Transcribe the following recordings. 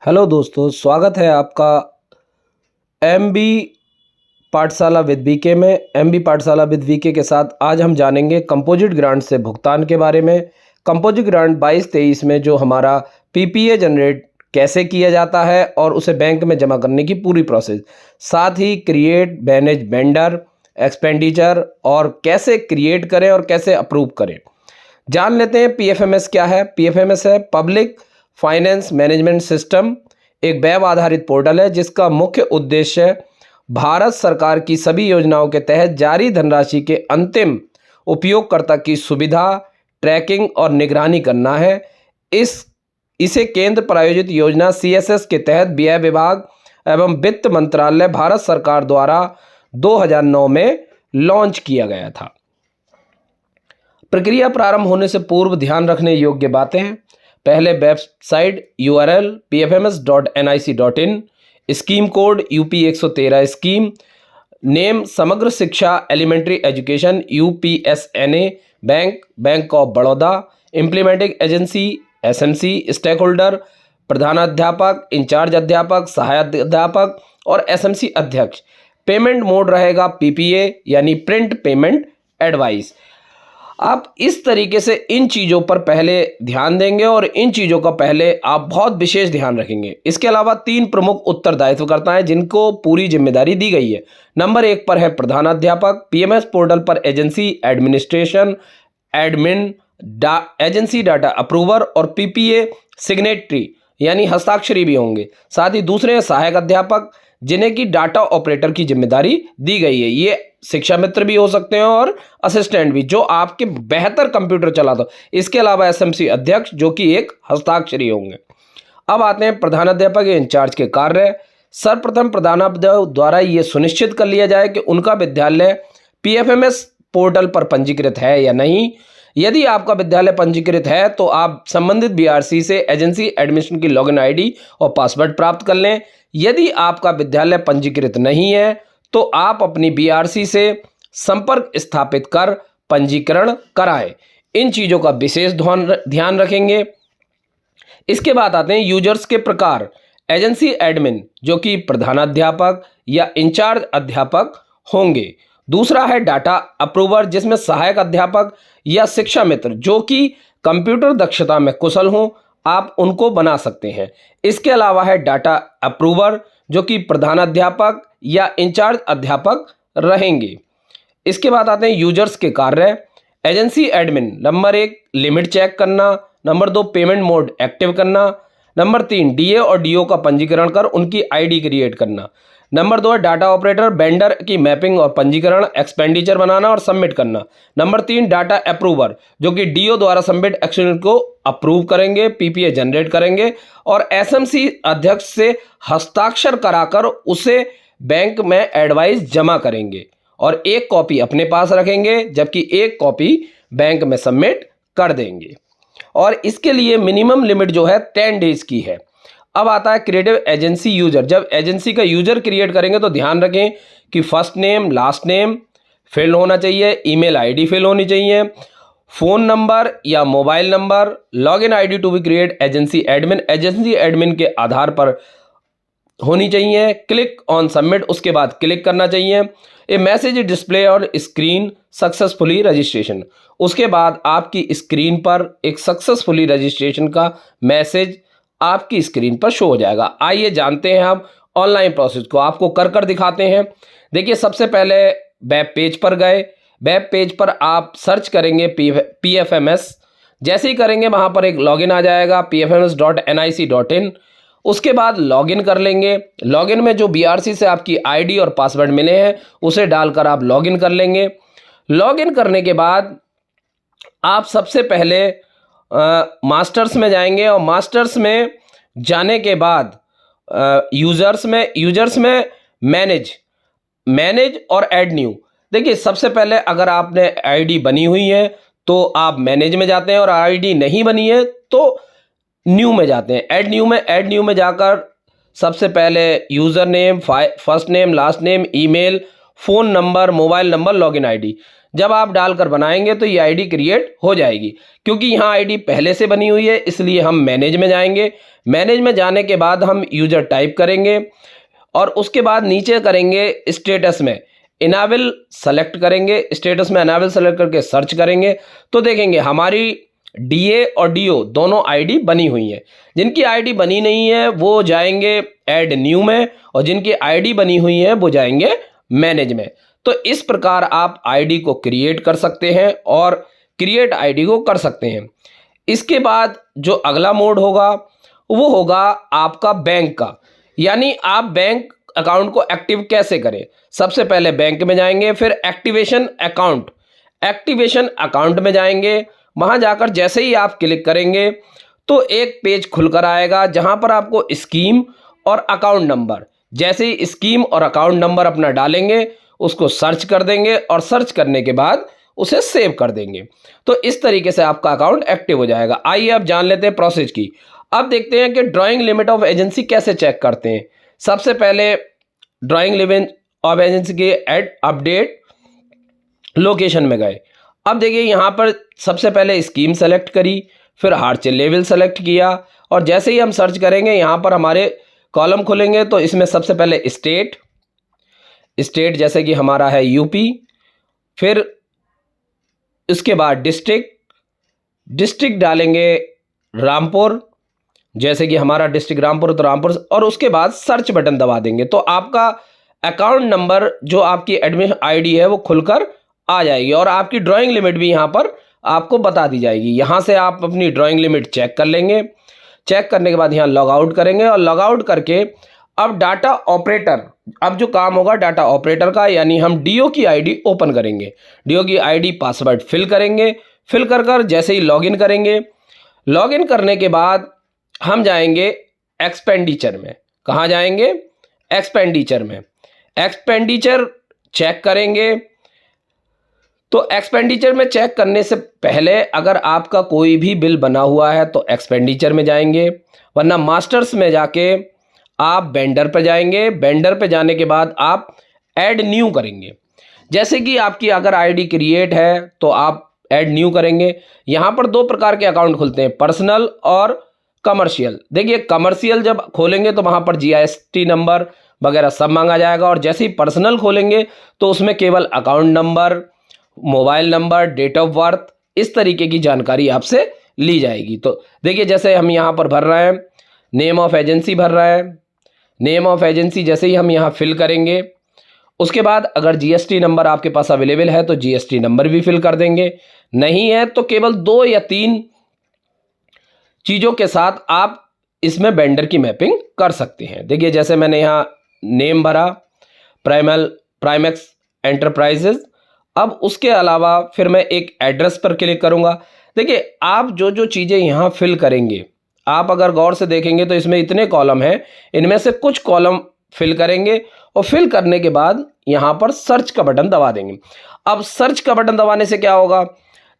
Hello दोस्तों, स्वागत है आपका एमबी पाठशाला विद वीके में। एमबी पाठशाला विद वीके के साथ आज हम जानेंगे कंपोजिट ग्रांट से भुगतान के बारे में। कंपोजिट ग्रांट 22-23 में जो हमारा पीपीए जनरेट कैसे किया जाता है और उसे बैंक में जमा करने की पूरी प्रोसेस, साथ ही क्रिएट मैनेज वेंडर एक्सपेंडिचर और कैसे क्रिएट करें और कैसे अप्रूव करें, जान लेते हैं। पीएफएमएस क्या है? पीएफएमएस है पब्लिक फाइनेंस मैनेजमेंट सिस्टम, एक वेब आधारित पोर्टल है जिसका मुख्य उद्देश्य भारत सरकार की सभी योजनाओं के तहत जारी धनराशि के अंतिम उपयोगकर्ता की सुविधा, ट्रैकिंग और निगरानी करना है। इसे केंद्र प्रायोजित योजना सीएसएस के तहत व्यय विभाग एवं वित्त मंत्रालय भारत सरकार द्वारा 2009 में लॉन्च किया गया था। प्रक्रिया प्रारंभ होने से पूर्व ध्यान रखने योग्य बातें हैं। पहले website URL pfms.nic.in, scheme code UP113, scheme name Samagra Shiksha elementary education UPSNA, bank of Baroda, implementing agency SMC, stakeholder प्रधानाध्यापक, इंचार्ज अध्यापक, सहायक अध्यापक और SMC अध्यक्ष। पेमेंट मोड रहेगा PPA यानी प्रिंट पेमेंट एडवाइस। आप इस तरीके से इन चीज़ों पर पहले ध्यान देंगे और इन चीज़ों का पहले आप बहुत विशेष ध्यान रखेंगे। इसके अलावा 3 प्रमुख उत्तरदायित्वकर्ता हैं जिनको पूरी जिम्मेदारी दी गई है। नंबर 1 पर है प्रधानाध्यापक, पीएमएस पोर्टल पर agency administration admin, agency data approver और पीपीए सिग्नेटरी यानी हस्ताक्षरी भी होंगे। साथ ही दूसरे हैं सहायक अध्यापक जिन्हें की डाटा ऑपरेटर की जिम्मेदारी दी गई है। ये शिक्षा मित्र भी हो सकते हैं और असिस्टेंट भी, जो आपके बेहतर कंप्यूटर चलाता हो। इसके अलावा एसएमसी अध्यक्ष जो कि एक हस्ताक्षरी होंगे। अब आते हैं प्रधानाध्यापक या इंचार्ज के कार्य। सर्वप्रथम प्रधानाध्यापक द्वारा ये सुनिश्चित कर लिया जाए कि उनका विद्यालय पीएफएमएस पोर्टल पर पंजीकृत है या नहीं। यदि आपका विद्यालय पंजीकृत है तो आप संबंधित बीआरसी से एजेंसी एडमिशन की लॉगिन आईडी और पासवर्ड प्राप्त कर लें। यदि आपका विद्यालय पंजीकृत नहीं है तो आप अपनी बीआरसी से संपर्क स्थापित कर पंजीकरण कराएं। इन चीज़ों का विशेष ध्यान रखेंगे। इसके बाद आते हैं यूजर्स के प्रकार। एजेंसी एडमिन जो कि प्रधानाध्यापक या इंचार्ज अध्यापक होंगे। दूसरा है डाटा अप्रूवर जिसमें सहायक अध्यापक या शिक्षा मित्र जो कि कंप्यूटर दक्षता में कुशल हों, आप उनको बना सकते हैं। इसके अलावा है डाटा अप्रूवर जो कि प्रधानाध्यापक या इंचार्ज अध्यापक रहेंगे। इसके बाद आते हैं यूजर्स के कार्य। Agency admin number 1 limit check करना, नंबर 2 पेमेंट मोड एक्टिव करना, नंबर 3 डीए और डीओ का पंजीकरण कर उनकी आईडी क्रिएट करना, नंबर 2 है डाटा ऑपरेटर वेंडर की मैपिंग और पंजीकरण, एक्सपेंडिचर बनाना और सबमिट करना, नंबर 3 डाटा अप्रूवर जो कि डीओ द्वारा सबमिट एक्शन को अप्रूव करेंगे, पीपीए जनरेट करेंगे और एसएमसी अध्यक्ष से हस्ताक्षर कराकर उसे बैंक में एडवाइस जमा करेंगे और एक कॉपी अपने पास रखेंगे जबकि एक कॉपी बैंक में सबमिट कर देंगे। और इसके लिए मिनिमम लिमिट जो है 10 डेज की है। अब आता है क्रिएटिव एजेंसी यूजर। जब एजेंसी का यूजर क्रिएट करेंगे तो ध्यान रखें कि first name last name fill होना चाहिए, ईमेल आईडी फिल होनी चाहिए, फ़ोन नंबर या mobile number, login ID to be create agency admin के आधार पर होनी चाहिए। क्लिक ऑन सबमिट, उसके बाद क्लिक करना चाहिए। ए मैसेज डिस्प्ले और स्क्रीन सक्सेसफुली रजिस्ट्रेशन, उसके बाद आपकी स्क्रीन पर एक सक्सेसफुली रजिस्ट्रेशन का मैसेज आपकी स्क्रीन पर शो हो जाएगा। आइए जानते हैं हम ऑनलाइन प्रोसेस को, आपको कर दिखाते हैं। देखिए सबसे पहले वेब पेज पर गए। वेब पेज पर आप सर्च करेंगे पीएफएमएस। जैसे ही करेंगे वहाँ पर एक लॉगिन आ जाएगा pfms.nic.in। उसके बाद लॉगिन कर लेंगे। लॉगिन में जो बीआरसी से आपकी आईडी और पासवर्ड मिले हैं उसे डालकर आप लॉगिन कर लेंगे। लॉगिन करने के बाद आप सबसे पहले मास्टर्स में जाएंगे और मास्टर्स में जाने के बाद यूजर्स में मैनेज और ऐड न्यू। देखिए सबसे पहले अगर आपने आईडी बनी हुई है तो आप मैनेज में जाते हैं और आईडी नहीं बनी है तो न्यू में जाते हैं। ऐड न्यू में जाकर सबसे पहले user name, first name, last name, email, phone number, mobile number, login ID. जब आप डालकर बनाएंगे तो ये आईडी क्रिएट हो जाएगी। क्योंकि यहाँ आईडी पहले से बनी हुई है इसलिए हम मैनेज में जाएंगे। मैनेज में जाने के बाद हम यूजर टाइप करेंगे और उसके बाद नीचे करेंगे स्टेटस में इनेबल सेलेक्ट करेंगे। स्टेटस में इनेबल सेलेक्ट करके सर्च करेंगे तो देखेंगे हमारी डीए और डीओ दोनों आईडी बनी हुई है। जिनकी आईडी बनी नहीं है वो जाएंगे ऐड न्यू में और जिनकी आईडी बनी हुई है वो जाएंगे मैनेज में। तो इस प्रकार आप आईडी को क्रिएट कर सकते हैं और क्रिएट आईडी को कर सकते हैं। इसके बाद जो अगला मोड होगा वो होगा आपका बैंक का, यानी आप बैंक अकाउंट को एक्टिव कैसे करें। सबसे पहले बैंक में जाएंगे, फिर एक्टिवेशन अकाउंट में जाएंगे। वहां जाकर जैसे ही आप क्लिक करेंगे तो एक पेज खुलकर आएगा जहां पर आपको स्कीम और अकाउंट नंबर, जैसे ही स्कीम और अकाउंट नंबर अपना डालेंगे उसको सर्च कर देंगे और सर्च करने के बाद उसे सेव कर देंगे। तो इस तरीके से आपका अकाउंट एक्टिव हो जाएगा। आइए अब जान लेते हैं प्रोसेस की। अब देखते हैं कि ड्राइंग लिमिट ऑफ एजेंसी कैसे चेक करते हैं। सबसे पहले ड्राइंग लिमिट ऑफ एजेंसी के एड अपडेट लोकेशन में गए। अब देखिए यहाँ पर सबसे पहले स्कीम सेलेक्ट करी, फिर हार्डशेल लेवल सेलेक्ट किया और जैसे ही हम सर्च करेंगे यहाँ पर हमारे कॉलम खुलेंगे। तो इसमें सबसे पहले स्टेट जैसे कि हमारा है यूपी, फिर इसके बाद डिस्ट्रिक्ट डालेंगे रामपुर, जैसे कि हमारा डिस्ट्रिक्ट रामपुर तो रामपुर, और उसके बाद सर्च बटन दबा देंगे तो आपका अकाउंट नंबर जो आपकी एडमिन आईडी है वो खुलकर आ जाएगी और आपकी ड्राइंग लिमिट भी यहाँ पर आपको बता दी जाएगी। यहाँ से आप अपनी ड्राइंग लिमिट चेक कर लेंगे। चेक करने के बाद यहाँ लॉग आउट करेंगे और लॉग आउट करके अब डाटा ऑपरेटर, अब जो काम होगा डाटा ऑपरेटर का, यानी हम डीओ की आईडी ओपन करेंगे। डीओ की आईडी पासवर्ड फिल करेंगे। फिल कर जैसे ही लॉगिन करेंगे, लॉगिन करने के बाद हम जाएंगे एक्सपेंडिचर में। कहाँ जाएंगे? एक्सपेंडिचर में। एक्सपेंडिचर चेक करेंगे। तो एक्सपेंडिचर में चेक करने से पहले अगर आपका कोई भी बिल बना हुआ है तो एक्सपेंडिचर में जाएंगे, वरना मास्टर्स में जाके आप वेंडर पर जाएंगे। वेंडर पर जाने के बाद आप ऐड न्यू करेंगे। जैसे कि आपकी अगर आईडी क्रिएट है तो आप ऐड न्यू करेंगे। यहाँ पर दो प्रकार के अकाउंट खुलते हैं, पर्सनल और कमर्शियल। देखिए कमर्शियल जब खोलेंगे तो वहाँ पर जीएसटी नंबर वगैरह सब मांगा जाएगा और जैसे ही पर्सनल खोलेंगे तो उसमें केवल account number, mobile number, date of birth, इस तरीके की जानकारी आपसे ली जाएगी। तो देखिए जैसे हम यहाँ पर भर रहे हैं, नेम ऑफ एजेंसी भर रहा है। नेम ऑफ एजेंसी जैसे ही हम यहाँ फिल करेंगे, उसके बाद अगर जीएसटी नंबर आपके पास अवेलेबल है तो जीएसटी नंबर भी फिल कर देंगे। नहीं है तो केवल 2 या 3 चीज़ों के साथ आप इसमें वेंडर की मैपिंग कर सकते हैं। देखिए जैसे मैंने यहाँ नेम भरा, प्राइमेक्स एंटरप्राइजेज। अब उसके अलावा फिर मैं एक एड्रेस पर क्लिक करूँगा। देखिए आप जो जो चीज़ें यहाँ फिल करेंगे, आप अगर गौर से देखेंगे तो इसमें इतने कॉलम हैं, इनमें से कुछ कॉलम फिल करेंगे और फिल करने के बाद यहाँ पर सर्च का बटन दबा देंगे। अब सर्च का बटन दबाने से क्या होगा,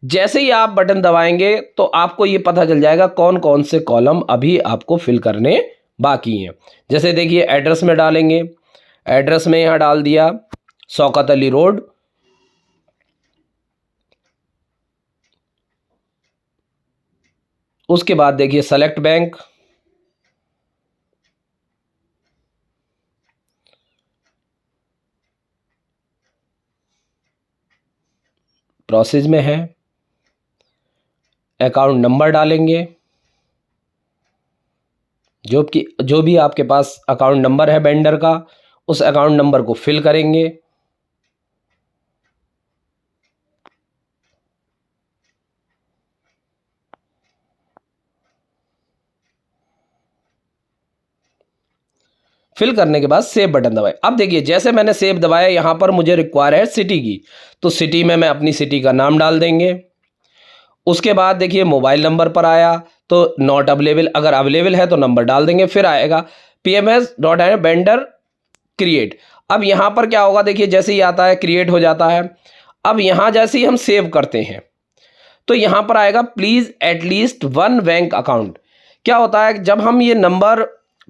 जैसे ही आप बटन दबाएंगे तो आपको ये पता चल जाएगा कौन कौन से कॉलम अभी आपको फिल करने बाकी हैं। जैसे देखिए एड्रेस में डालेंगे, एड्रेस में यहाँ डाल दिया शौकत अली रोड। उसके बाद देखिए सेलेक्ट बैंक, प्रोसेस में है। अकाउंट नंबर डालेंगे, जो भी आपके पास अकाउंट नंबर है वेंडर का, उस अकाउंट नंबर को फिल करेंगे। फिल करने के बाद सेव बटन दबाएं। अब देखिए जैसे मैंने सेव दबाया, यहाँ पर मुझे रिक्वायर है सिटी की, तो सिटी में मैं अपनी सिटी का नाम डाल देंगे। उसके बाद देखिए मोबाइल नंबर पर आया तो नॉट अवेलेबल, अगर अवेलेबल है तो नंबर डाल देंगे। फिर आएगा pms.in वेंडर क्रिएट। अब यहाँ पर क्या होगा, देखिए जैसे ही आता है क्रिएट हो जाता है। अब यहाँ जैसे ही हम सेव करते हैं तो यहाँ पर आएगा प्लीज़ एटलीस्ट 1 बैंक अकाउंट। क्या होता है, जब हम ये नंबर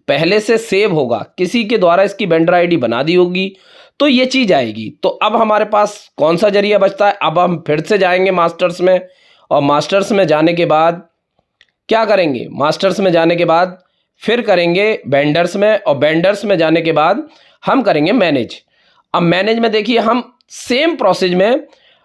पहले से सेव होगा, किसी के द्वारा इसकी वेंडर आईडी बना दी होगी, तो ये चीज़ आएगी। तो अब हमारे पास कौन सा जरिया बचता है? अब हम फिर से जाएंगे मास्टर्स में, और मास्टर्स में जाने के बाद क्या करेंगे? मास्टर्स में जाने के बाद फिर करेंगे वेंडर्स में, और वेंडर्स में जाने के बाद हम करेंगे मैनेज। अब मैनेज में देखिए हम सेम प्रोसेस में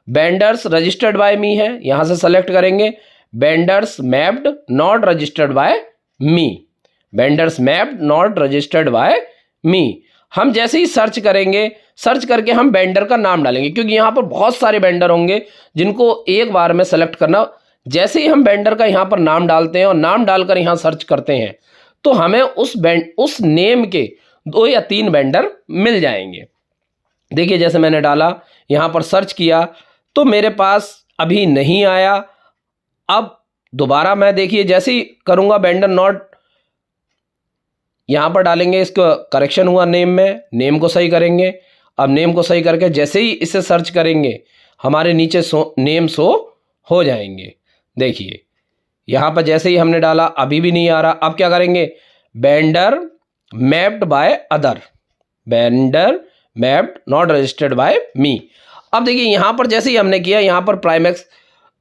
वेंडर्स रजिस्टर्ड बाय मी है, यहाँ से सेलेक्ट करेंगे vendors mapped not registered by me, vendors mapped not registered by me. हम जैसे ही सर्च करेंगे, सर्च करके हम वेंडर का नाम डालेंगे, क्योंकि यहाँ पर बहुत सारे वेंडर होंगे जिनको एक बार में सेलेक्ट करना। जैसे ही हम वेंडर का यहाँ पर नाम डालते हैं और नाम डालकर यहाँ सर्च करते हैं, तो हमें उस नेम के 2 या 3 वेंडर मिल जाएंगे। देखिए जैसे मैंने डाला, यहाँ पर सर्च किया, तो मेरे पास अभी नहीं आया। अब दोबारा मैं देखिए जैसे ही करूँगा वेंडर नॉट, यहाँ पर डालेंगे, इसको करेक्शन हुआ नेम में, नेम को सही करेंगे। अब नेम को सही करके जैसे ही इसे सर्च करेंगे, हमारे नीचे नेम शो हो जाएंगे। देखिए यहाँ पर जैसे ही हमने डाला, अभी भी नहीं आ रहा। अब क्या करेंगे? Vendor mapped by other, vendor mapped not registered by me. अब देखिए यहाँ पर जैसे ही हमने किया, यहाँ पर प्राइमेक्स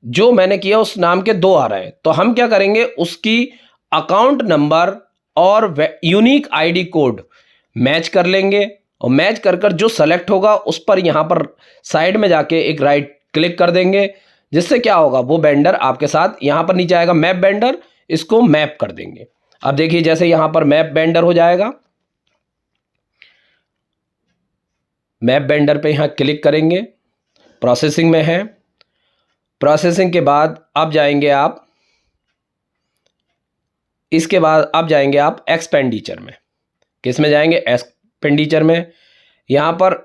जो मैंने किया उस नाम के 2 आ रहे हैं, तो हम क्या करेंगे? उसकी अकाउंट नंबर और यूनिक आईडी कोड मैच कर लेंगे, और मैच कर कर जो सेलेक्ट होगा उस पर यहाँ पर साइड में जाके एक राइट क्लिक कर देंगे, जिससे क्या होगा? वो वेंडर आपके साथ यहाँ पर नीचे आएगा मैप वेंडर, इसको मैप कर देंगे। अब देखिए जैसे यहाँ पर मैप वेंडर हो जाएगा, मैप वेंडर पे यहाँ क्लिक करेंगे, प्रोसेसिंग में है। प्रोसेसिंग के बाद अब जाएंगे आप, इसके बाद अब जाएंगे आप एक्सपेंडिचर में। किस में जाएंगे? एक्सपेंडिचर में। यहाँ पर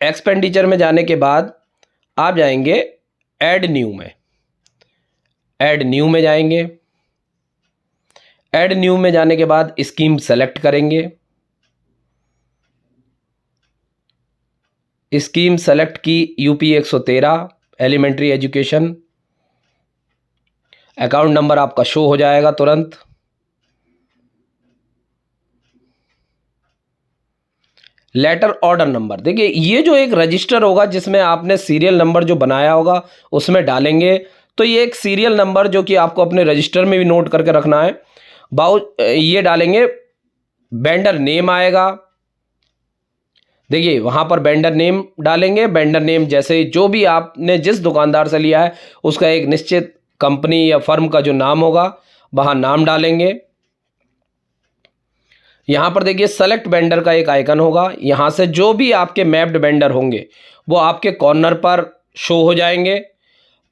एक्सपेंडिचर में जाने के बाद आप जाएंगे ऐड न्यू में, ऐड न्यू में जाएंगे। ऐड न्यू में जाने के बाद स्कीम सेलेक्ट करेंगे, स्कीम सेलेक्ट की UP 113 elementary education. Account number आपका शो हो जाएगा तुरंत। लेटर ऑर्डर नंबर, देखिए ये जो एक रजिस्टर होगा जिसमें आपने सीरियल नंबर जो बनाया होगा उसमें डालेंगे, तो ये एक सीरियल नंबर जो कि आपको अपने रजिस्टर में भी नोट करके रखना है। ये डालेंगे। वेंडर नेम आएगा, देखिए वहाँ पर वेंडर नेम डालेंगे। वेंडर नेम जैसे जो भी आपने जिस दुकानदार से लिया है उसका एक निश्चित कंपनी या फर्म का जो नाम होगा वहाँ नाम डालेंगे। यहाँ पर देखिए सेलेक्ट वेंडर का एक आइकन होगा, यहाँ से जो भी आपके मैप्ड वेंडर होंगे वो आपके कॉर्नर पर शो हो जाएंगे।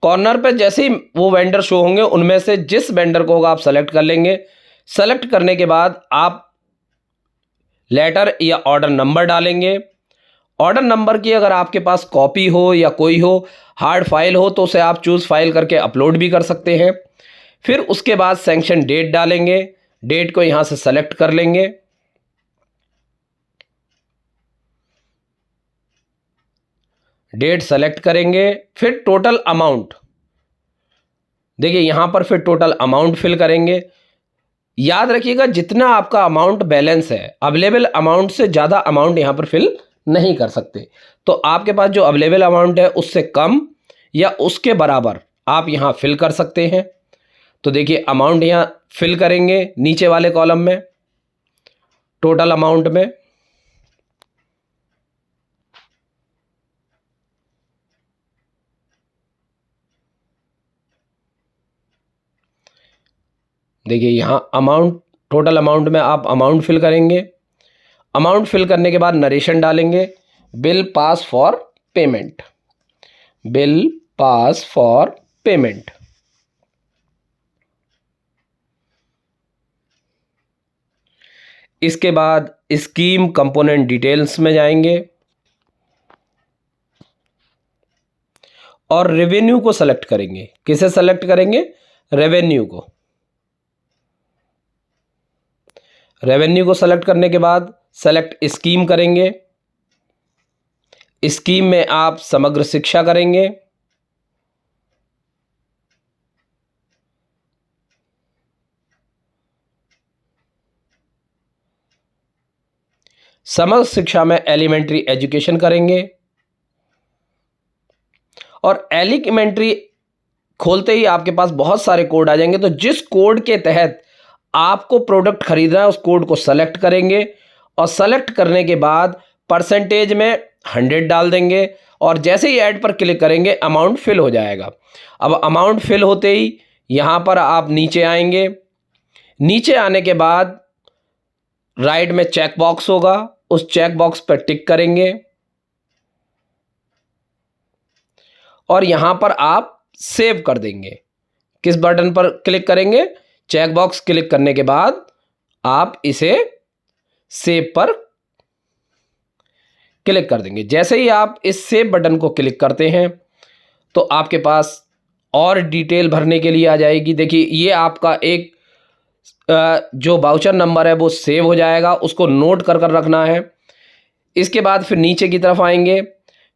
कॉर्नर पर जैसे ही वो वेंडर शो होंगे उनमें से जिस वेंडर को होगा आप सेलेक्ट कर लेंगे। सेलेक्ट करने के बाद आप लेटर या ऑर्डर नंबर डालेंगे। ऑर्डर नंबर की अगर आपके पास कॉपी हो या कोई हो हार्ड फाइल हो तो उसे आप चूज़ फाइल करके अपलोड भी कर सकते हैं। फिर उसके बाद सैंक्शन डेट डालेंगे, डेट को यहाँ से सेलेक्ट कर लेंगे। डेट सेलेक्ट करेंगे, फिर टोटल अमाउंट, देखिए यहाँ पर फिर टोटल अमाउंट फिल करेंगे। याद रखिएगा जितना आपका अमाउंट बैलेंस है, अवेलेबल अमाउंट से ज़्यादा अमाउंट यहाँ पर फिल नहीं कर सकते। तो आपके पास जो अवेलेबल अमाउंट है उससे कम या उसके बराबर आप यहाँ फिल कर सकते हैं। तो देखिए अमाउंट यहाँ फिल करेंगे नीचे वाले कॉलम में, टोटल अमाउंट में। देखिए यहाँ अमाउंट, टोटल अमाउंट में आप अमाउंट फिल करेंगे। अमाउंट फिल करने के बाद नरेशन डालेंगे, bill pass for payment, bill pass for payment. इसके बाद स्कीम कंपोनेंट डिटेल्स में जाएंगे और रेवेन्यू को सेलेक्ट करेंगे। किसे सेलेक्ट करेंगे? रेवेन्यू को। रेवेन्यू को सेलेक्ट करने के बाद सेलेक्ट स्कीम करेंगे। स्कीम में आप समग्र शिक्षा करेंगे। समग्र शिक्षा में एलिमेंट्री एजुकेशन करेंगे। और एलिमेंट्री खोलते ही आपके पास बहुत सारे कोड आ जाएंगे, तो जिस कोड के तहत आपको प्रोडक्ट खरीदना है उस कोड को सेलेक्ट करेंगे और सेलेक्ट करने के बाद परसेंटेज में 100 डाल देंगे और जैसे ही ऐड पर क्लिक करेंगे अमाउंट फिल हो जाएगा। अब अमाउंट फिल होते ही यहाँ पर आप नीचे आएंगे। नीचे आने के बाद राइट में चेक बॉक्स होगा, उस चेक बॉक्स पर टिक करेंगे और यहाँ पर आप सेव कर देंगे। किस बटन पर क्लिक करेंगे? चेक बॉक्स क्लिक करने के बाद आप इसे सेव पर क्लिक कर देंगे। जैसे ही आप इस सेव बटन को क्लिक करते हैं तो आपके पास और डिटेल भरने के लिए आ जाएगी। देखिए ये आपका एक जो वाउचर नंबर है वो सेव हो जाएगा, उसको नोट कर कर रखना है। इसके बाद फिर नीचे की तरफ आएंगे,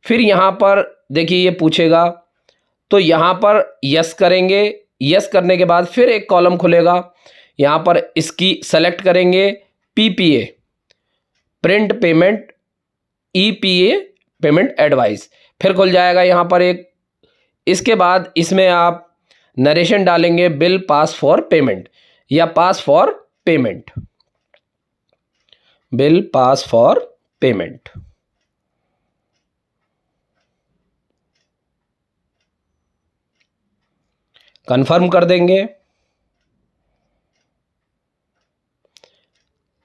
फिर यहाँ पर देखिए ये पूछेगा तो यहाँ पर यस करेंगे। यस करने के बाद फिर एक कॉलम खुलेगा, यहाँ पर इसकी सेलेक्ट करेंगे PPA print payment EPA payment advice, फिर खुल जाएगा यहाँ पर एक। इसके बाद इसमें आप नरेशन डालेंगे बिल पास फॉर पेमेंट या pass for payment, bill pass for payment. Confirm कर देंगे।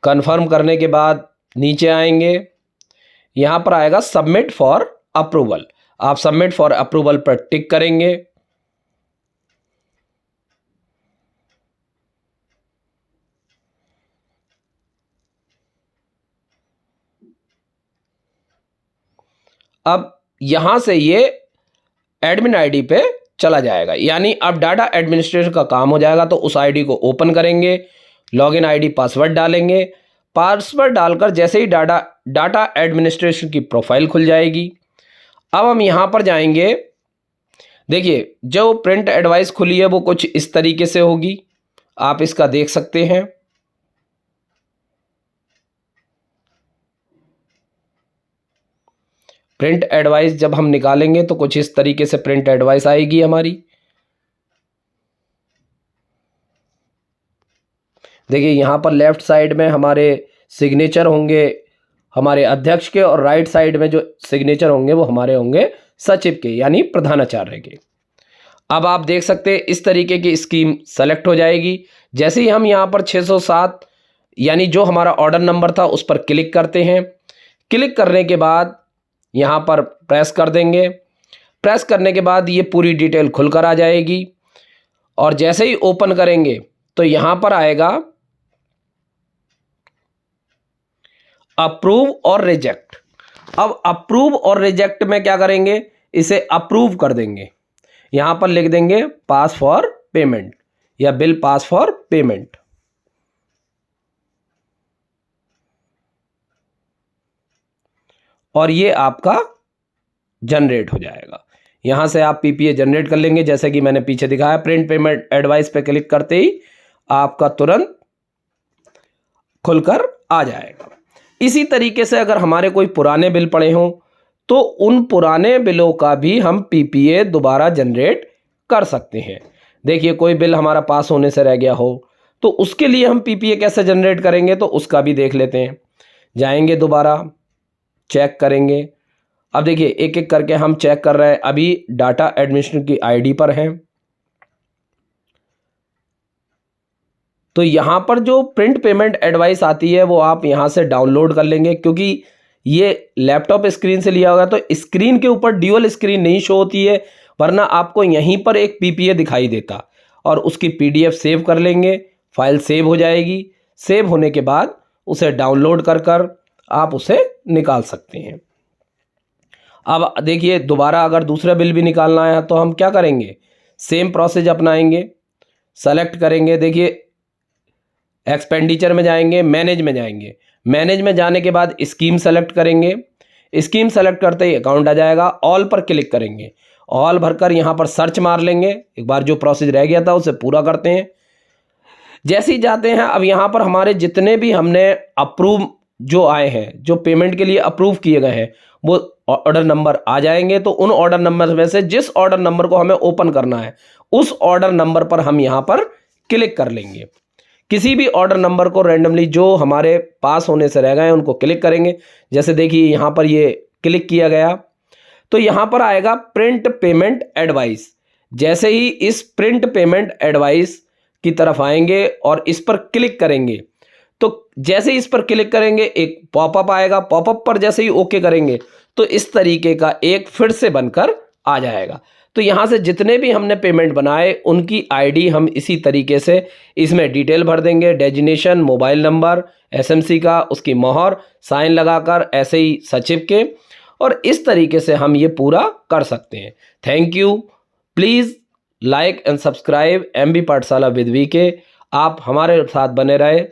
कंफर्म करने के बाद नीचे आएंगे, यहां पर आएगा सबमिट फॉर अप्रूवल। आप सबमिट फॉर अप्रूवल पर टिक करेंगे। अब यहां से ये एडमिन आईडी पे चला जाएगा, यानी अब डाटा एडमिनिस्ट्रेशन का काम हो जाएगा। तो उस आईडी को ओपन करेंगे, लॉगिन आईडी पासवर्ड डालेंगे। पासवर्ड डालकर जैसे ही डाटा एडमिनिस्ट्रेशन की प्रोफाइल खुल जाएगी। अब हम यहां पर जाएंगे। देखिए जो प्रिंट एडवाइस खुली है वो कुछ इस तरीके से होगी, आप इसका देख सकते हैं। प्रिंट एडवाइस जब हम निकालेंगे तो कुछ इस तरीके से प्रिंट एडवाइस आएगी हमारी। देखिए यहाँ पर लेफ्ट साइड में हमारे सिग्नेचर होंगे हमारे अध्यक्ष के और राइट साइड में जो सिग्नेचर होंगे वो हमारे होंगे सचिव के, यानी प्रधानाचार्य के। अब आप देख सकते हैं इस तरीके की स्कीम सेलेक्ट हो जाएगी। जैसे ही हम यहाँ पर 607 यानी जो हमारा ऑर्डर नंबर था उस पर क्लिक करते हैं। क्लिक करने के बाद यहाँ पर प्रेस कर देंगे। प्रेस करने के बाद ये पूरी डिटेल खुलकर आ जाएगी और जैसे ही ओपन करेंगे तो यहाँ पर आएगा अप्रूव और रिजेक्ट। अब अप्रूव और रिजेक्ट में क्या करेंगे, इसे अप्रूव कर देंगे। यहाँ पर लिख देंगे पास फॉर पेमेंट या बिल पास फॉर पेमेंट। और ये आपका जनरेट हो जाएगा। यहाँ से आप पीपीए जनरेट कर लेंगे, जैसे कि मैंने पीछे दिखाया। प्रिंट पेमेंट एडवाइस पे क्लिक करते ही आपका तुरंत खुलकर आ जाएगा। इसी तरीके से अगर हमारे कोई पुराने बिल पड़े हों तो उन पुराने बिलों का भी हम पीपीए दोबारा जनरेट कर सकते हैं। देखिए कोई बिल हमारा पास होने से रह गया हो तो उसके लिए हम पीपीए कैसे जनरेट करेंगे, तो उसका भी देख लेते हैं। जाएंगे दोबारा, चेक करेंगे। अब देखिए एक एक करके हम चेक कर रहे हैं। अभी डाटा एडमिनिस्ट्रेशन की आईडी पर हैं, तो यहाँ पर जो प्रिंट पेमेंट एडवाइस आती है वो आप यहाँ से डाउनलोड कर लेंगे, क्योंकि ये लैपटॉप स्क्रीन से लिया होगा तो स्क्रीन के ऊपर ड्यूअल स्क्रीन नहीं शो होती है, वरना आपको यहीं पर एक पीपीए दिखाई देता। और उसकी पीडीएफ सेव कर लेंगे, फाइल सेव हो जाएगी। सेव होने के बाद उसे डाउनलोड कर आप उसे निकाल सकते हैं। अब देखिए दोबारा अगर दूसरा बिल भी निकालना है तो हम क्या करेंगे, सेम प्रोसेस अपनाएंगे। सेलेक्ट करेंगे, देखिए एक्सपेंडिचर में जाएंगे, मैनेज में जाएंगे। मैनेज में जाने के बाद स्कीम सेलेक्ट करेंगे। स्कीम सेलेक्ट करते ही अकाउंट आ जाएगा। ऑल पर क्लिक करेंगे। ऑल भरकर यहाँ पर सर्च मार लेंगे। एक बार जो प्रोसेस रह गया था उसे पूरा करते हैं। जैसे ही जाते हैं, अब यहाँ पर हमारे जितने भी हमने अप्रूव जो आए हैं, जो पेमेंट के लिए अप्रूव किए गए हैं, वो ऑर्डर नंबर आ जाएंगे। तो उन ऑर्डर नंबर में से जिस ऑर्डर नंबर को हमें ओपन करना है उस ऑर्डर नंबर पर हम यहाँ पर क्लिक कर लेंगे। किसी भी ऑर्डर नंबर को रैंडमली जो हमारे पास होने से रह गए उनको क्लिक करेंगे। जैसे देखिए यहाँ पर ये क्लिक किया गया तो यहाँ पर आएगा प्रिंट पेमेंट एडवाइस। जैसे ही इस प्रिंट पेमेंट एडवाइस की तरफ आएंगे और इस पर क्लिक करेंगे तो जैसे ही इस पर क्लिक करेंगे एक पॉपअप आएगा। पॉपअप पर जैसे ही ओके करेंगे तो इस तरीके का एक फिर से बनकर आ जाएगा। तो यहाँ से जितने भी हमने पेमेंट बनाए उनकी आईडी हम इसी तरीके से इसमें डिटेल भर देंगे, डेजिग्नेशन, मोबाइल नंबर, एसएमसी का, उसकी मोहर, साइन लगाकर ऐसे ही सचिव के, और इस तरीके से हम ये पूरा कर सकते हैं। Thank you. Please like and subscribe MB पाठशाला विद VK। आप हमारे साथ बने रहे।